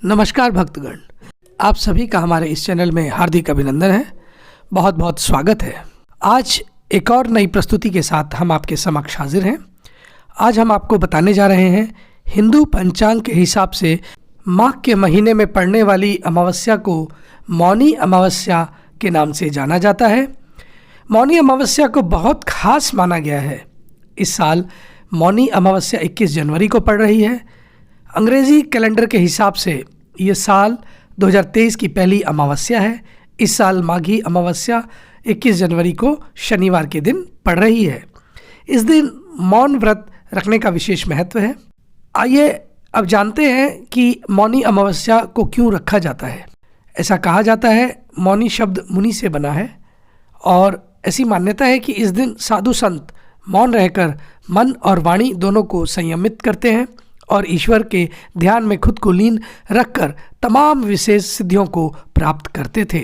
नमस्कार भक्तगण, आप सभी का हमारे इस चैनल में हार्दिक अभिनंदन है। बहुत बहुत स्वागत है। आज एक और नई प्रस्तुति के साथ हम आपके समक्ष हाजिर हैं। आज हम आपको बताने जा रहे हैं हिंदू पंचांग के हिसाब से माघ के महीने में पड़ने वाली अमावस्या को मौनी अमावस्या के नाम से जाना जाता है। मौनी अमावस्या को बहुत खास माना गया है। इस साल मौनी अमावस्या 21 जनवरी को पड़ रही है। अंग्रेजी कैलेंडर के हिसाब से ये साल 2023 की पहली अमावस्या है। इस साल माघी अमावस्या 21 जनवरी को शनिवार के दिन पड़ रही है। इस दिन मौन व्रत रखने का विशेष महत्व है। आइए अब जानते हैं कि मौनी अमावस्या को क्यों रखा जाता है। ऐसा कहा जाता है, मौनी शब्द मुनि से बना है और ऐसी मान्यता है कि इस दिन साधु संत मौन रहकर मन और वाणी दोनों को संयमित करते हैं और ईश्वर के ध्यान में खुद को लीन रखकर तमाम विशेष सिद्धियों को प्राप्त करते थे।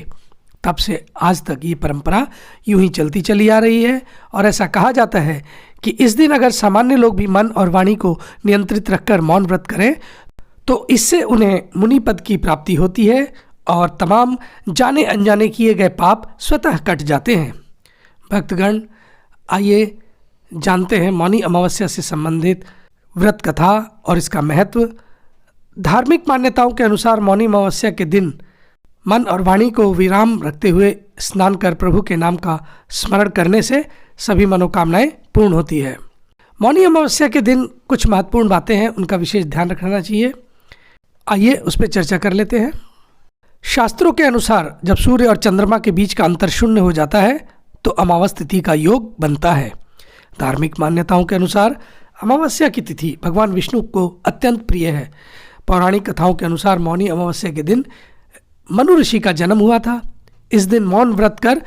तब से आज तक ये परंपरा यूं ही चलती चली आ रही है और ऐसा कहा जाता है कि इस दिन अगर सामान्य लोग भी मन और वाणी को नियंत्रित रखकर मौन व्रत करें तो इससे उन्हें मुनि पद की प्राप्ति होती है और तमाम जाने अनजाने किए गए पाप स्वतः कट जाते हैं। भक्तगण, आइए जानते हैं मौनी अमावस्या से संबंधित व्रत कथा और इसका महत्व। धार्मिक मान्यताओं के अनुसार मौनी अमावस्या के दिन मन और वाणी को विराम रखते हुए स्नान कर प्रभु के नाम का स्मरण करने से सभी मनोकामनाएं पूर्ण होती है। मौनी अमावस्या के दिन कुछ महत्वपूर्ण बातें हैं, उनका विशेष ध्यान रखना चाहिए। आइए उस पर चर्चा कर लेते हैं। शास्त्रों के अनुसार जब सूर्य और चंद्रमा के बीच का अंतर शून्य हो जाता है तो अमावस तिथि का योग बनता है। धार्मिक मान्यताओं के अनुसार अमावस्या की तिथि भगवान विष्णु को अत्यंत प्रिय है। पौराणिक कथाओं के अनुसार मौनी अमावस्या के दिन मनु ऋषि का जन्म हुआ था। इस दिन मौन व्रत कर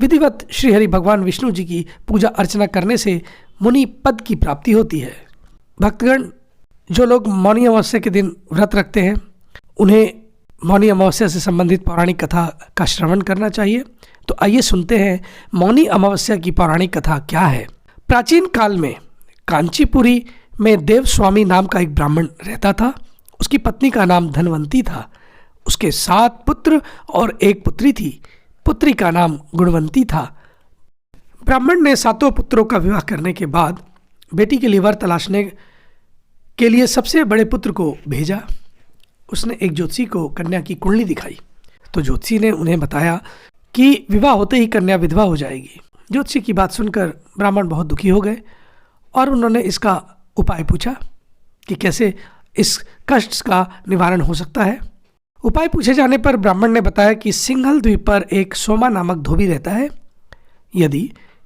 विधिवत श्रीहरि भगवान विष्णु जी की पूजा अर्चना करने से मुनि पद की प्राप्ति होती है। भक्तगण, जो लोग मौनी अमावस्या के दिन व्रत रखते हैं उन्हें मौनी अमावस्या से संबंधित पौराणिक कथा का श्रवण करना चाहिए। तो आइए सुनते हैं मौनी अमावस्या की पौराणिक कथा क्या है। प्राचीन काल में कांचीपुरी में देवस्वामी नाम का एक ब्राह्मण रहता था। उसकी पत्नी का नाम धनवंती था। उसके 7 पुत्र और 1 पुत्री थी। पुत्री का नाम गुणवंती था। ब्राह्मण ने 7 पुत्रों का विवाह करने के बाद बेटी के लिए वर तलाशने के लिए सबसे बड़े पुत्र को भेजा। उसने एक ज्योतिषी को कन्या की कुंडली दिखाई तो ज्योतिषी ने उन्हें बताया कि विवाह होते ही कन्या विधवा हो जाएगी। ज्योतिषी की बात सुनकर ब्राह्मण बहुत दुखी हो गए और उन्होंने इसका उपाय पूछा कि कैसे इस कष्ट का निवारण हो सकता है। उपाय पूछे जाने पर ब्राह्मण ने बताया कि सिंघल द्वीप पर एक सोमा नामक धोबी रहता है। यदि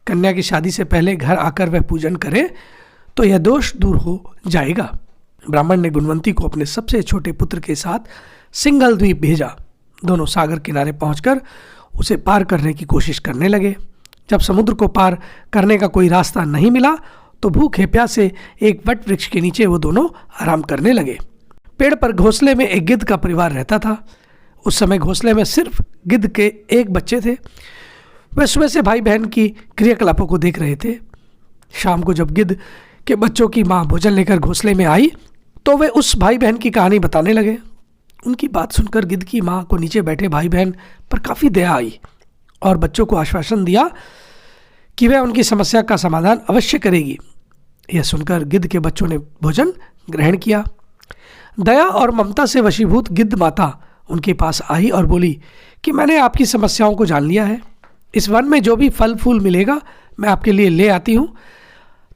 कन्या की शादी से पहले घर आकर वह पूजन करे तो यह दोष दूर हो जाएगा। ब्राह्मण ने गुणवंती को अपने सबसे छोटे पुत्र के साथ सिंघल द्वीप भेजा। दोनों सागर किनारे पहुंचकर उसे पार करने की कोशिश करने लगे। जब समुद्र को पार करने का कोई रास्ता नहीं मिला तो भूखे प्यासे एक वट वृक्ष के नीचे वो दोनों आराम करने लगे। पेड़ पर घोंसले में एक गिद्ध का परिवार रहता था। उस समय घोंसले में सिर्फ गिद्ध के 1 बच्चे थे। वह सुबह से भाई बहन की क्रियाकलापों को देख रहे थे। शाम को जब गिद्ध के बच्चों की माँ भोजन लेकर घोंसले में आई तो वे उस भाई बहन की कहानी बताने लगे। उनकी बात सुनकर गिद्ध की माँ को नीचे बैठे भाई बहन पर काफ़ी दया आई और बच्चों को आश्वासन दिया कि वह उनकी समस्या का समाधान अवश्य करेगी। यह सुनकर गिद्ध के बच्चों ने भोजन ग्रहण किया। दया और ममता से वशीभूत गिद्ध माता उनके पास आई और बोली कि मैंने आपकी समस्याओं को जान लिया है। इस वन में जो भी फल फूल मिलेगा मैं आपके लिए ले आती हूँ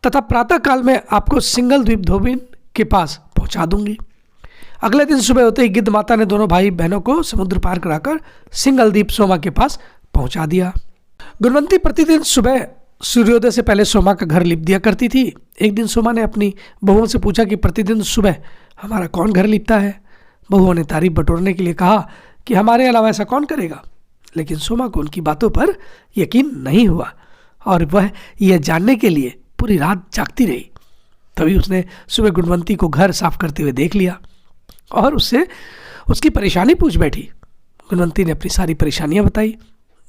तथा प्रातःकाल में आपको सिंघल द्वीप धोबी के पास पहुँचा दूंगी। अगले दिन सुबह होते ही गिद्ध माता ने दोनों भाई बहनों को समुद्र पार कराकर सिंघल द्वीप सोमा के पास पहुँचा दिया। गुणवंती प्रतिदिन सुबह सूर्योदय से पहले सोमा का घर लिप दिया करती थी। एक दिन सोमा ने अपनी बहुओं से पूछा कि प्रतिदिन सुबह हमारा कौन घर लिपता है। बहुओं ने तारीफ बटोरने के लिए कहा कि हमारे अलावा ऐसा कौन करेगा। लेकिन सोमा को उनकी बातों पर यकीन नहीं हुआ और वह यह जानने के लिए पूरी रात जागती रही। तभी उसने सुबह गुणवंती को घर साफ करते हुए देख लिया और उससे उसकी परेशानी पूछ बैठी। गुणवंती ने अपनी सारी परेशानियां बताई,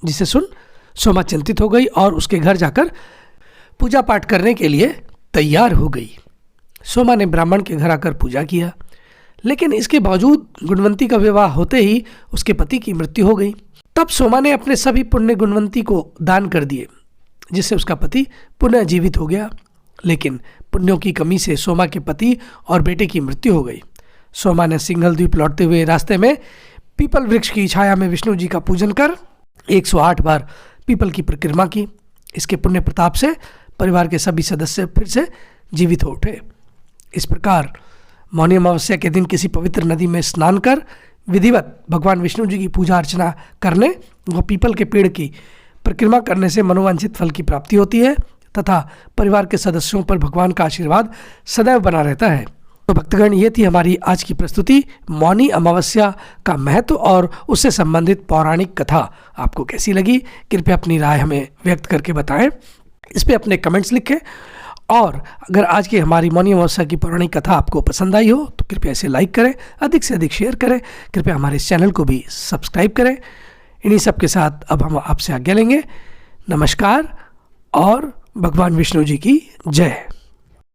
जिसे सुन सोमा चिंतित हो गई और उसके घर जाकर पूजा पाठ करने के लिए तैयार हो गई। सोमा ने ब्राह्मण के घर आकर पूजा किया, लेकिन इसके बावजूद गुणवंती का विवाह होते ही उसके पति की मृत्यु हो गई। तब सोमा ने अपने सभी पुण्य गुणवंती को दान कर दिए, जिससे उसका पति पुनः जीवित हो गया। लेकिन पुण्यों की कमी से सोमा के पति और बेटे की मृत्यु हो गई। सोमा ने सिंघल द्वीप लौटते हुए रास्ते में पीपल वृक्ष की छाया में विष्णु जी का पूजन कर 108 बार पीपल की परिक्रमा की। इसके पुण्य प्रताप से परिवार के सभी सदस्य फिर से जीवित हो उठे। इस प्रकार मौनी अमावस्या के दिन किसी पवित्र नदी में स्नान कर विधिवत भगवान विष्णु जी की पूजा अर्चना करने व पीपल के पेड़ की परिक्रमा करने से मनोवांछित फल की प्राप्ति होती है तथा परिवार के सदस्यों पर भगवान का आशीर्वाद सदैव बना रहता है। तो भक्तगण, ये थी हमारी आज की प्रस्तुति मौनी अमावस्या का महत्व और उससे संबंधित पौराणिक कथा। आपको कैसी लगी? कृपया अपनी राय हमें व्यक्त करके बताएं। इस पर अपने कमेंट्स लिखें और अगर आज की हमारी मौनी अमावस्या की पौराणिक कथा आपको पसंद आई हो तो कृपया इसे लाइक करें, अधिक से अधिक शेयर करें। कृपया हमारे इस चैनल को भी सब्सक्राइब करें। इन्हीं सब के साथ अब हम आपसे आज्ञा लेंगे। नमस्कार और भगवान विष्णु जी की जय।